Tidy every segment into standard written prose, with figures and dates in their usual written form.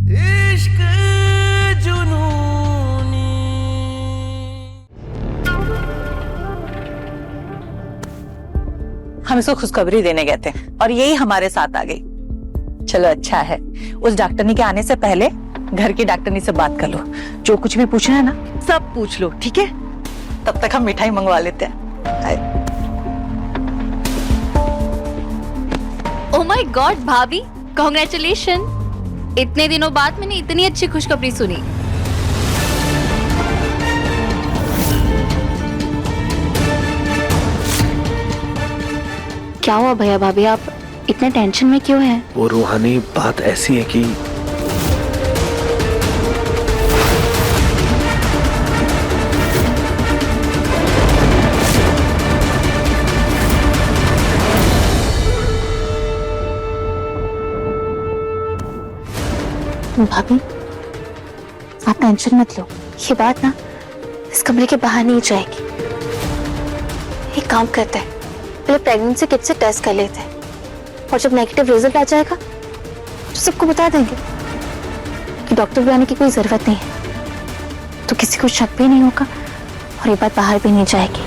इश्क जुनूनी। हम इसको खुशखबरी देने गए थे और यही हमारे साथ आ गई। चलो अच्छा है, उस डॉक्टरनी के आने से पहले घर की डॉक्टरनी से बात कर लो। जो कुछ भी पूछना है ना सब पूछ लो, ठीक है? तब तक हम मिठाई मंगवा लेते हैं। ओह माय गॉड भाभी, कांग्रेचुलेशन। इतने दिनों बाद मैंने इतनी अच्छी खुशखबरी सुनी। क्या हुआ भैया भाभी, आप इतने टेंशन में क्यों हैं? वो रूहानी बात ऐसी है कि भाभी आप टेंशन मत लो, ये बात ना इस कमरे के बाहर नहीं जाएगी। एक काम करते हैं, पहले प्रेगनेंसी किट से टेस्ट कर लेते हैं और जब नेगेटिव रिजल्ट आ जाएगा तो सबको बता देंगे कि डॉक्टर भी आने की कोई जरूरत नहीं है, तो किसी को शक भी नहीं होगा और ये बात बाहर भी नहीं जाएगी।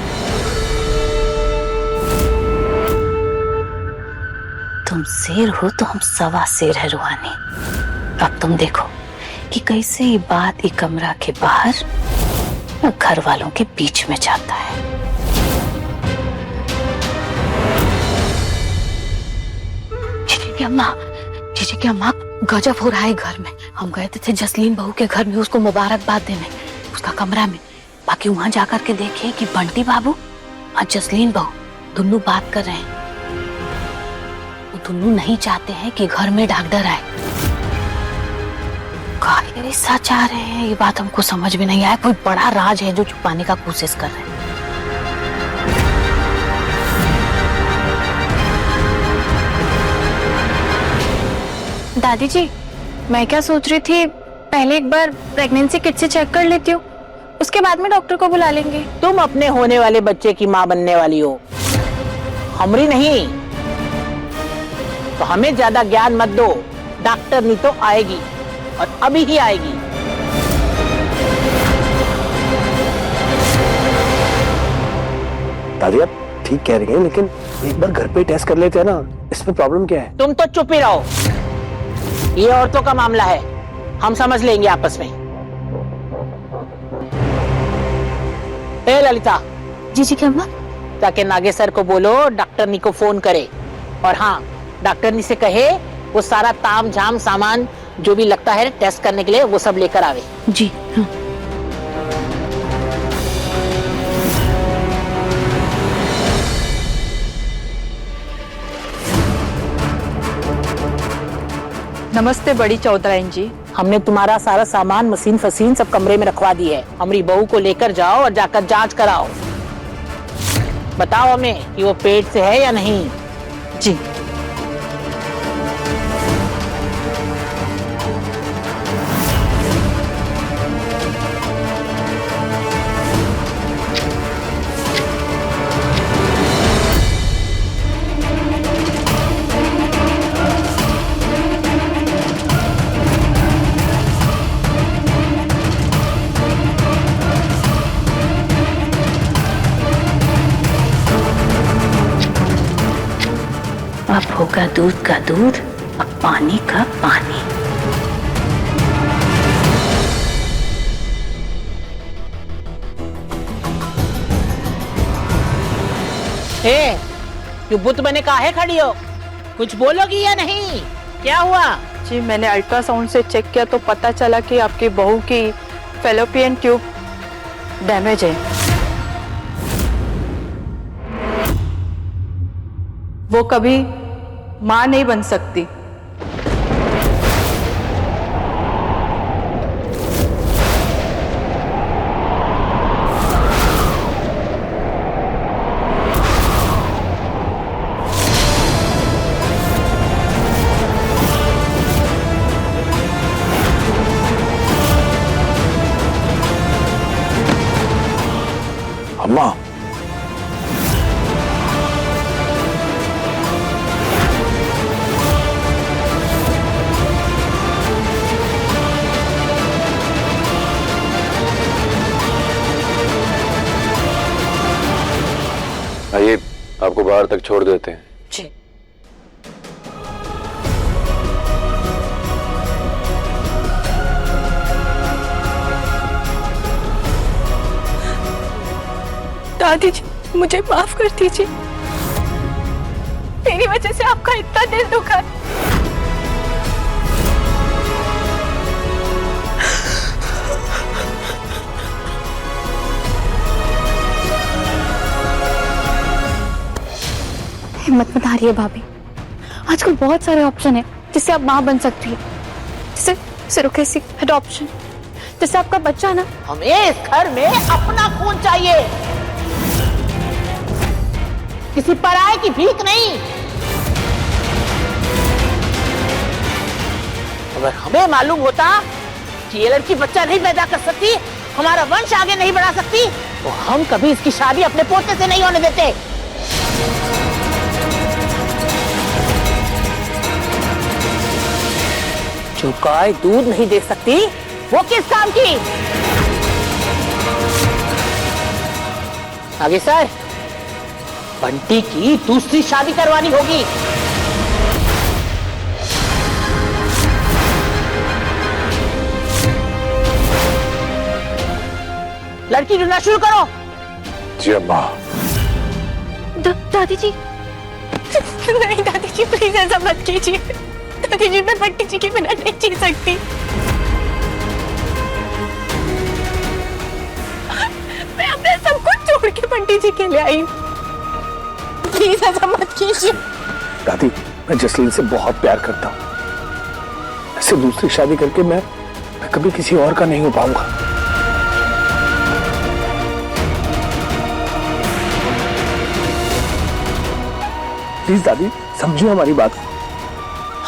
तुम शेर हो तो हम सवा शेर है रूहानी। अब तुम देखो कि कैसे ये बात ये कमरा के बाहर न घर वालों के बीच में जाता है। जीजी की अम्मा गजब हो रहा है घर में। हम गए थे जसलीन बहू के घर में उसको मुबारकबाद देने, उसका कमरा में। बाकी वहां जाकर के देखे कि बंटी बाबू और जसलीन बहू दोनों बात कर रहे हैं। वो दोनों नहीं चाहते हैं कि घर में डॉक्टर आए। काहे सच आ रहे हैं, ये बात हमको समझ में नहीं आया। कोई बड़ा राज है जो छुपाने का कोशिश कर रहे हैं। दादी जी, मैं क्या सोच रही थी, पहले एक बार प्रेगनेंसी किट से चेक कर लेती हूँ, उसके बाद में डॉक्टर को बुला लेंगे। तुम अपने होने वाले बच्चे की माँ बनने वाली हो, हमरी नहीं। तो हमें ज्यादा ज्ञान मत दो, डॉक्टर नहीं तो आएगी और अभी ही आएगी। दादी आप ठीक कह रही हैं, लेकिन एक बार घर पे टेस्ट कर लेते हैं ना, इसमें प्रॉब्लम क्या है? तुम तो चुप ही रहो, ये औरतों का मामला है, हम समझ लेंगे आपस में। ए ललिता। जी क्या अम्मा? जाके नागे सर को बोलो डॉक्टरनी को फोन करे, और हाँ डॉक्टरनी से कहे वो सारा ताम झाम सामान जो भी लगता है टेस्ट करने के लिए वो सब लेकर आवे। जी हाँ। नमस्ते बड़ी चौधराइन जी। हमने तुम्हारा सारा सामान मशीन फसीन सब कमरे में रखवा दी है। हमारी बहू को लेकर जाओ और जाकर जांच कराओ। बताओ हमें कि वो पेट से है या नहीं। जी अब होगा दूध का दूध, अब पानी का पानी। ए, तू बुत बने काहे खड़ी हो? कुछ बोलोगी या नहीं? क्या हुआ? जी मैंने अल्ट्रासाउंड से चेक किया तो पता चला कि आपकी बहू की फैलोपियन ट्यूब डैमेज है। वो कभी मां नहीं बन सकती। अम्मा आइए, आपको बाहर तक छोड़ देते हैं। जी। दादी जी, मुझे माफ कर दीजिए। मेरी वजह से आपका इतना दिल दुखा। हिम्मत मत हारिए भाभी। आजकल बहुत सारे ऑप्शन है जिससे आप माँ बन सकती है। जैसे सरोगेसी, अडॉप्शन। जैसे आपका बच्चा ना। हमें इस घर में अपना खून चाहिए, किसी पराये की भीख नहीं। अगर हमें मालूम होता कि ये लड़की बच्चा नहीं पैदा कर सकती, हमारा वंश आगे नहीं बढ़ा सकती, तो हम कभी इसकी शादी अपने पोते से नहीं होने देते। जो गाय दूध नहीं दे सकती वो किस काम की? आगे सर, बंटी की दूसरी शादी करवानी होगी। लड़की ढूंढना शुरू करो। जी अम्मा। दादी जी, नहीं दादी जी, प्लीज ऐसा मत कीजिए। दादी जी, मैं बंटी जी के बिना नहीं जी सकती। मैं अपने सब कुछ छोड़ के बंटी जी के लिए आई। प्लीज ऐसा मत कीजिए। दादी, मैं जसलीन से बहुत प्यार करता हूँ। ऐसे दूसरी शादी करके मैं कभी किसी और का नहीं हो पाऊंगा। प्लीज दादी, समझिए हमारी बात।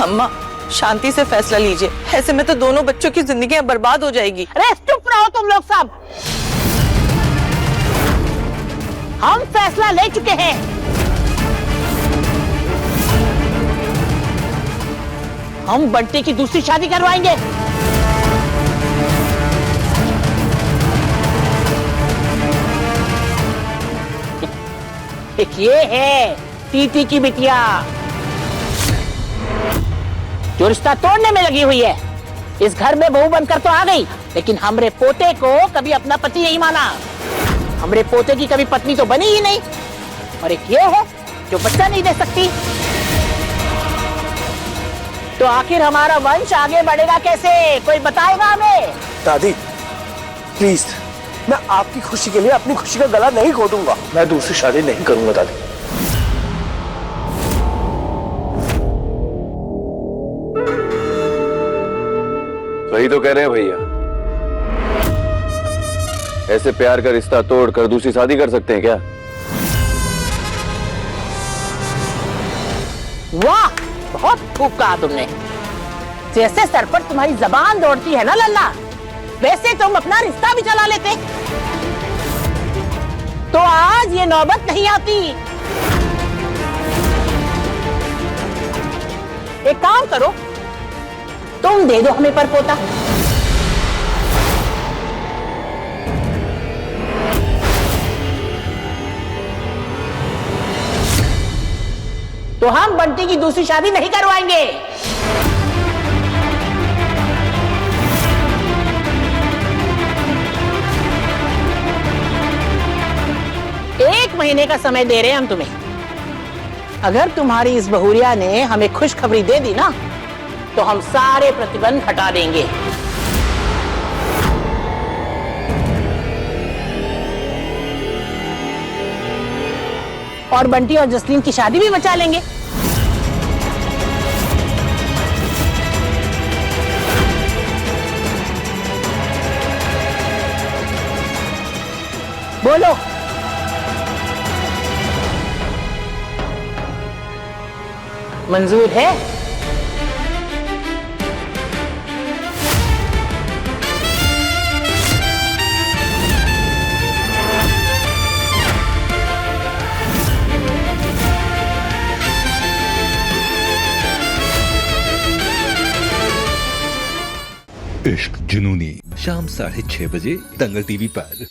अम्मा, शांति से फैसला लीजिए, ऐसे में तो दोनों बच्चों की जिंदगियां बर्बाद हो जाएगी। अरे चुप रहो तुम लोग सब। हम फैसला ले चुके हैं। हम बंटी की दूसरी शादी करवाएंगे। एक ये है टीटी की बिटिया, जो रिश्ता तोड़ने में लगी हुई है। इस घर में बहू बनकर तो आ गई, लेकिन हमरे पोते को कभी अपना पति नहीं माना। हमरे पोते की कभी पत्नी तो बनी ही नहीं। और एक ये है जो बच्चा नहीं दे सकती। तो आखिर हमारा वंश आगे बढ़ेगा कैसे? कोई बताएगा हमें? दादी प्लीज, मैं आपकी खुशी के लिए अपनी खुशी का गला नहीं घोटूंगा। मैं दूसरी शादी नहीं करूंगा दादी। सही तो कह रहे हैं भैया। ऐसे प्यार का रिश्ता तोड़कर दूसरी शादी कर सकते हैं क्या? वाह, बहुत खूब कहा तुमने। जैसे सर पर तुम्हारी जबान दौड़ती है ना लल्ला, वैसे तुम अपना रिश्ता भी चला लेते तो आज ये नौबत नहीं आती। एक काम करो, तुम दे दो हमें परपोता। तो हम बंटी की दूसरी शादी नहीं करवाएंगे। एक महीने का समय दे रहे हैं हम तुम्हें। अगर तुम्हारी इस बहुरिया ने हमें खुशखबरी दे दी ना, तो हम सारे प्रतिबंध हटा देंगे। और बंटी और जसलीन की शादी भी बचा लेंगे। बोलो, मंजूर है? इश्क जुनूनी, शाम 6:30 बजे दंगल टीवी पर।